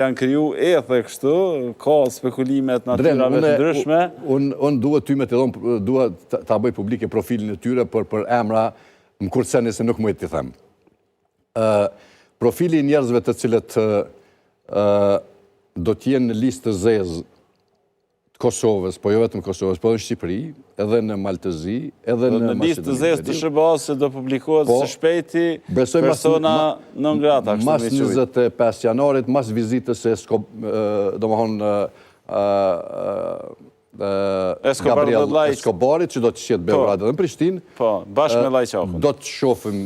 Janë kriju ethe kështu, ka spekulimet natyrave të ndryshme. Unë duhet ty me të dhonë, duhet ta bëj publike profilin e tyre për emra, më kurse se nuk mëjtë të them. Profili njerëzve të cilët do t'jenë në listë të zezë të Kosovës, po jo vetëm Kosovës, po edhe në Shqipëri, edhe në Maltëzi, edhe në listë të zezë të SBA-s që do publikohet së shpejti persona non grata. Mas 25 janarit, mas vizitës e Gabriel Escobarit, që do të qetë Beograd edhe në Prishtinë. Po, bashkë me Lajqakun. Do të shofim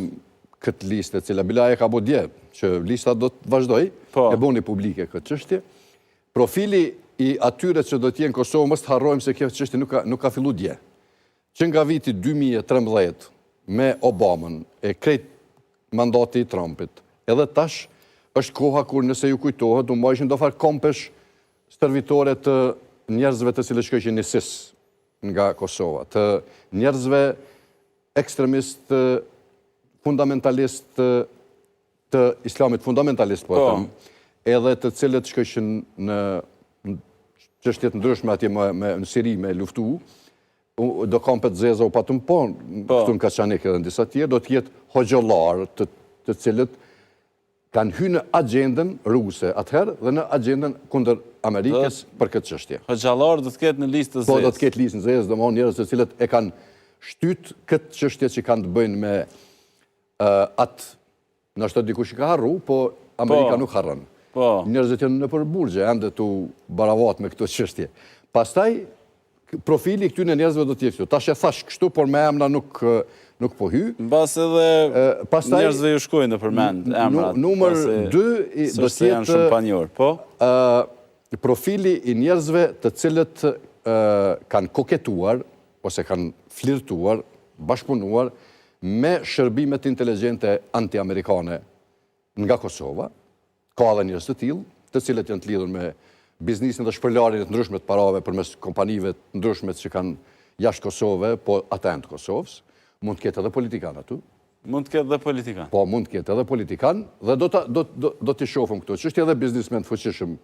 këtë listë e cila Bilaja ka bo dje, që lista do të vazhdoj, e boni publike këtë qështje. Profili i atyre që do t'jenë Kosovë, mështë harrojmë se kjo qështje nuk ka fillu dje. Që nga viti 2013 me Obamën, e krejt mandati i Trumpit, edhe tash është koha kur nëse ju kujtohet, u mojshin do farë kompesh stërvitore të njerëzve të cilë shkëshin një sis nga Kosova, të njerëzve ekstremist, fundamentalist të islamit fundamentalist, po edhe të cilët shkëshin në qështjet ndryshme atje në Siri me luftu, do kompet zeza u patëm po, këtu në Kaçanik edhe në disa tjerë, do t'jetë hoxhollar të cilët kanë hy në agendën ruse atëherë dhe në agendën kundër Amerikës për këtë qështje. Hoxhallar do t'ketë në listë të zezë? Po, do t'ketë listë në zezë, dhe më njerëz të cilët e kanë shtyt këtë qështje që kanë të bëjnë me atë, në ashtë të dikush i ka harru, po Amerika nuk harrën. Njerëzit janë në përburgje, ende të baravat me këtë qështje. Pastaj, profili këtyne njerëzve do t'jetë këtu. Tash e thash kështu, por me emra nuk po hy. Bas edhe njerëzve ju shkojnë në përmend emrat. Numër 2 do t'jetë profili i njerëzve të cilët kanë koketuar, ose kanë flirtuar, bashkëpunuar, me shërbimet inteligjente anti-amerikane nga Kosova. Ka edhe njerëz të tillë, të cilët janë të lidhur me biznisin dhe shpërlarjen e të ndryshme të parave përmes kompanive të ndryshme që kanë jashtë Kosove, po atë të Kosovës. Mund të ketë edhe politikan atu. Mund të ketë edhe politikan. Po, mund të ketë edhe politikan, dhe do t'i shohim këtu. Ç'është edhe biznismen të fuqishëm,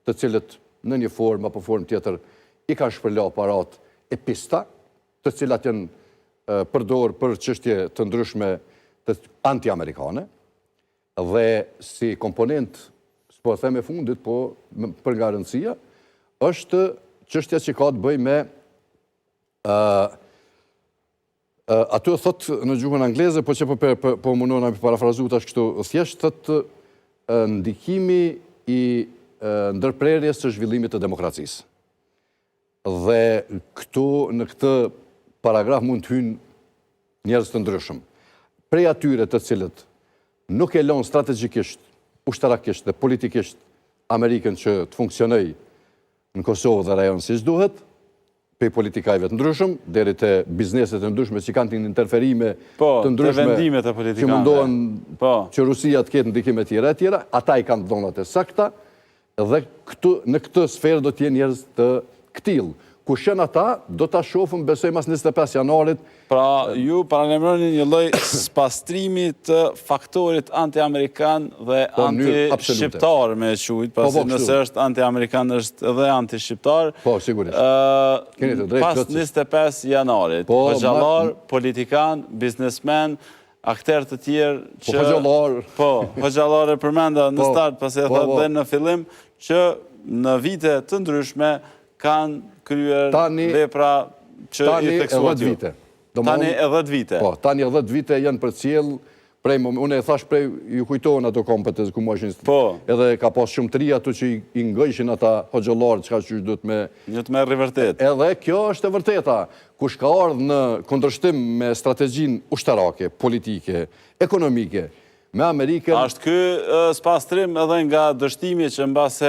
të cilët në një formë apo formë tjetër i kanë shpërlar parat e pista, të cilat janë përdorur për çështje të ndryshme të anti-amerikane, dhe si komponent, s'po them e fundit, po për nga rëndësia, është çështja që ka të bëj me aty thot në gjuhën angleze, po që po mundona me parafrazu tash kështu thjesht, thot ndikimi i ndërprerjes së zhvillimit të demokracisë. Dhe këtu në këtë paragraf mund të hynë njerëz të ndryshëm. Prej atyre të cilët nuk e lën strategjikisht, ushtarakisht dhe politikisht Amerikën që të funksionoj në Kosovë dhe rajon si duhet, prej politikajve të ndryshëm, deri te bizneset të ndryshme që kanë të interferime të ndryshme, që mundohen që Rusia të ketë ndikime tjera e tjera, ata i kanë dhonat e sakta, dhe në këtë sferë do t'jenë njerëz të këtill. Ku shën ata, do t'a shofëm besoj mas 25 janarit. Pra, ju paralemroni një lloj spastrimi të faktorit anti-amerikan dhe anti-shqiptar me quajt, pasi nëse është anti-amerikan është edhe anti-shqiptar. Po, sigurisht. Pas 25 janarit, hoxhallar, politikan, biznesmen, akter të tjerë që... Po, hoxhallar. Po, hoxhallar e përmenda në start, pasi e thot dhe në fillim, që në vite të ndryshme kanë kryer vepra që i theksuat ju. Tani e 10 vite. Po, tani e 10 vite janë për cjell, unë e thash prej, ju kujtohen ato kompetës, ku moshin, edhe ka pas shumë të ri ato që i ngëjshin ata hoxhallar, çka që duhet me... Një të merr vërtet. Edhe kjo është e vërteta. Kush ka ardhur në kundërshtim me strategjinë ushtarake, politike, ekonomike, me Amerikën... Ashtë ky spastrim edhe nga dështimi që mbase